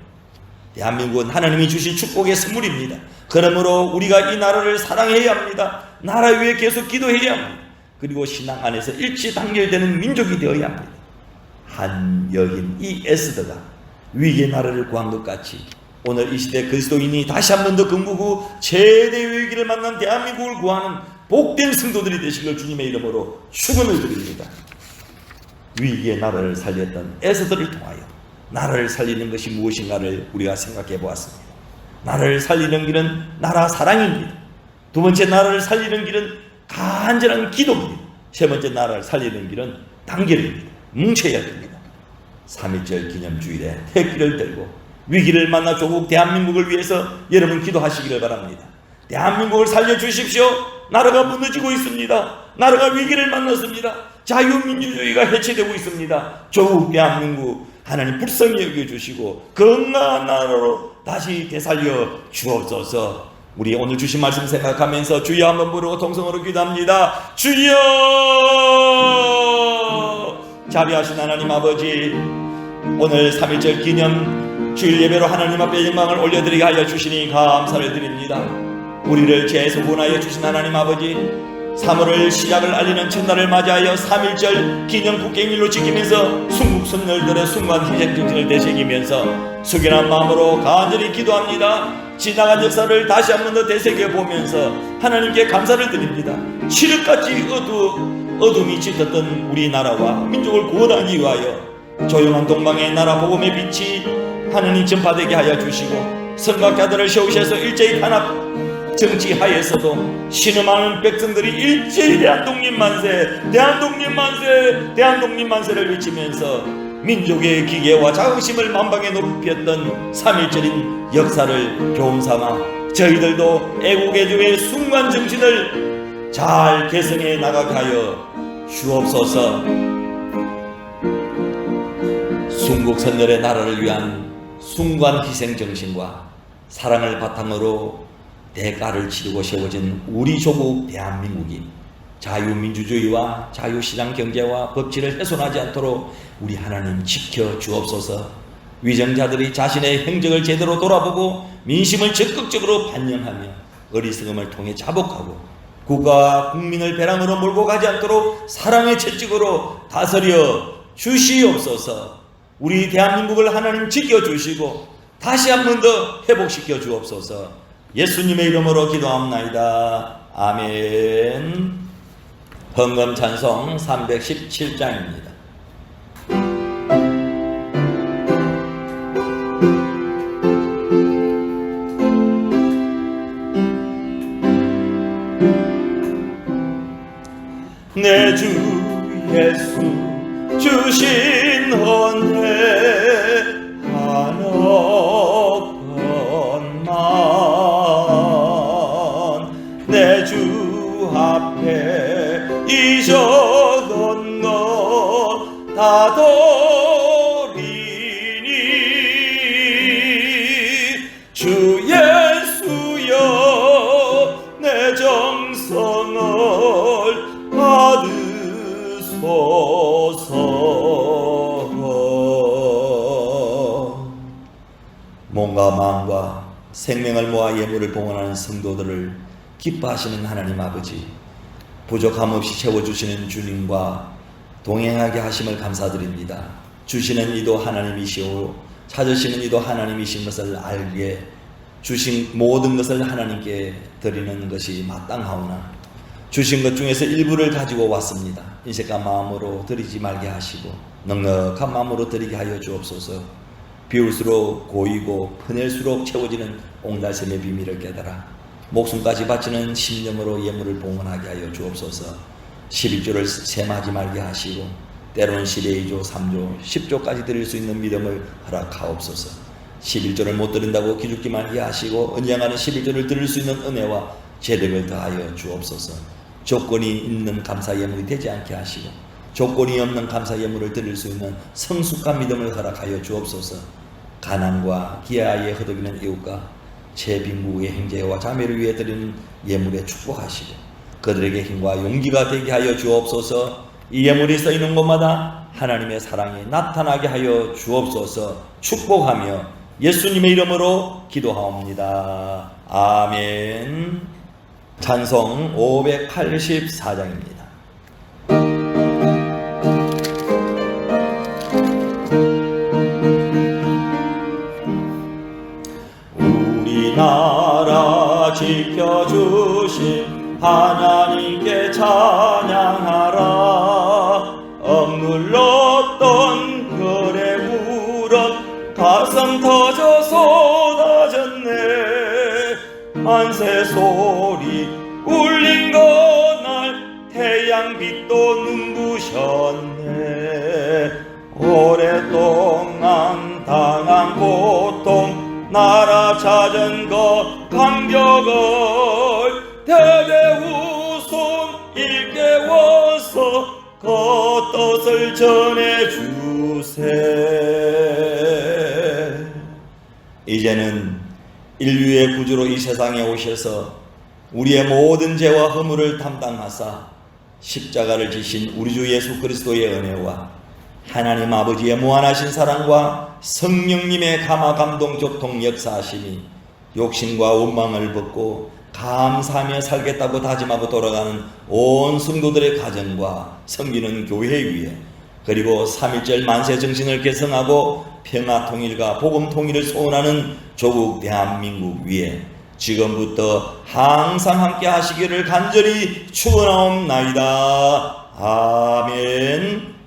대한민국은 하나님이 주신 축복의 선물입니다. 그러므로 우리가 이 나라를 사랑해야 합니다. 나라 위에 계속 기도해야 합니다. 그리고 신앙 안에서 일치 단결되는 민족이 되어야 합니다. 한 여인 이 에스더가 위기의 나라를 구한 것 같이 오늘 이 시대 그리스도인이 다시 한 번 더 건국 후 최대 위기를 만난 대한민국을 구하는 복된 성도들이 되시길 주님의 이름으로 축원을 드립니다. 위기의 나라를 살렸던 에스더를 통하여 나라를 살리는 것이 무엇인가를 우리가 생각해 보았습니다. 나라를 살리는 길은 나라 사랑입니다. 두 번째, 나라를 살리는 길은 간절한 기도입니다. 세 번째, 나라를 살리는 길은 단결입니다. 뭉쳐야 됩니다. 3.1절 기념주일에 태극기를 들고 위기를 만나 조국 대한민국을 위해서 여러분 기도하시기를 바랍니다. 대한민국을 살려주십시오. 나라가 무너지고 있습니다. 나라가 위기를 만났습니다. 자유민주주의가 해체되고 있습니다. 조국 대한민국 하나님 불쌍히 여겨주시고 건강한 나라로 다시 되살려 주옵소서. 우리 오늘 주신 말씀 생각하면서 주여 한번 부르고 통성으로 기도합니다. 주여! 자비하신 하나님 아버지, 오늘 3.1절 기념 주일 예배로 하나님 앞에 영광을 올려드리게 하여 주시니 감사를 드립니다. 우리를 재소문하여 주신 하나님 아버지, 3월을 시작을 알리는 첫날을 맞이하여 3.1절 기념 국경일로 지키면서 순국 선열들의 순간 희생정신을 되새기면서 숙연한 마음으로 간절히 기도합니다. 지나간 역사를 다시 한 번 더 되새겨보면서 하나님께 감사를 드립니다. 칠흑같이 어둠이 짙었던 우리나라와 민족을 구원하기 위하여 조용한 동방의 나라 복음의 빛이 하나님 전파되게 하여 주시고 선각자들을 세우셔서 일제히 탄압 정치하에서도 신음하는 백성들이 일제히 대한독립 만세, 대한독립 만세, 대한독립 만세를 외치면서 민족의 기계와 자긍심을 만방에 높였던 3.1절인 역사를 교훈삼아 저희들도 애국의 주의 순간 정신을 잘 개성해 나가게 하여 주옵소서. 순국선열의 나라를 위한 순간 희생 정신과 사랑을 바탕으로 대가를 치르고 세워진 우리 조국 대한민국이 자유민주주의와 자유시장 경제와 법치를 훼손하지 않도록 우리 하나님 지켜 주옵소서. 위정자들이 자신의 행적을 제대로 돌아보고 민심을 적극적으로 반영하며 어리석음을 통해 자복하고 국가와 국민을 배랑으로 몰고 가지 않도록 사랑의 채찍으로 다스려 주시옵소서. 우리 대한민국을 하나님 지켜주시고 다시 한 번 더 회복시켜 주옵소서. 예수님의 이름으로 기도합나이다. 아멘. 헌금 찬송 317장입니다. 내 주 예수 주신 은혜 하나뿐만 내 주 앞에 잊었던 것 다 돌리니 주 예수여 내 정성을 받으소서. 몸과 마음과 생명을 모아 예물을 봉헌하는 성도들을 기뻐하시는 하나님 아버지, 부족함 없이 채워주시는 주님과 동행하게 하심을 감사드립니다. 주시는 이도 하나님이시오 찾으시는 이도 하나님이신 것을 알게 주신 모든 것을 하나님께 드리는 것이 마땅하오나 주신 것 중에서 일부를 가지고 왔습니다. 인색한 마음으로 드리지 말게 하시고 넉넉한 마음으로 드리게 하여 주옵소서. 비울수록 고이고 퍼낼수록 채워지는 옹달샘의 비밀을 깨달아 목숨까지 바치는 심령으로 예물을 봉헌하게 하여 주옵소서. 11조를 셈하지 말게 하시고 때로는 11의 2조, 3조, 10조까지 드릴 수 있는 믿음을 허락하옵소서. 11조를 못 드린다고 기죽지 말게 하시고 은량하는 11조를 드릴 수 있는 은혜와 재력을 더하여 주옵소서. 조건이 있는 감사 예물이 되지 않게 하시고 조건이 없는 감사 예물을 드릴 수 있는 성숙한 믿음을 허락하여 주옵소서. 가난과 기아에 허덕이는 이웃과 재빈부의 형제와 자매를 위해 드리는 예물에 축복하시고 그들에게 힘과 용기가 되게 하여 주옵소서. 이 예물이 쓰이는 곳마다 하나님의 사랑이 나타나게 하여 주옵소서. 축복하며 예수님의 이름으로 기도하옵니다. 아멘. 찬송 584장입니다. 우리나라 지켜주신 하나님께 찬양하라. 억눌렀던 별의 우럭 가슴 터져 쏟아졌네. 만세 소리 울린 그날 태양빛도 눈부셨네. 오랫동안 당한 고통 나라 찾은 것 감격을 대대후손 일깨워서 그 뜻을 전해주세. 이제는 인류의 구주로 이 세상에 오셔서 우리의 모든 죄와 허물을 담당하사 십자가를 지신 우리 주 예수 그리스도의 은혜와 하나님 아버지의 무한하신 사랑과 성령님의 감화 감동 교통 역사하심이 욕심과 원망을 벗고 감사하며 살겠다고 다짐하고 돌아가는 온 성도들의 가정과 섬기는 교회 위에 그리고 3.1절 만세 정신을 개성하고 평화 통일과 복음 통일을 소원하는 조국 대한민국 위에 지금부터 항상 함께 하시기를 간절히 축원하옵나이다. 아멘.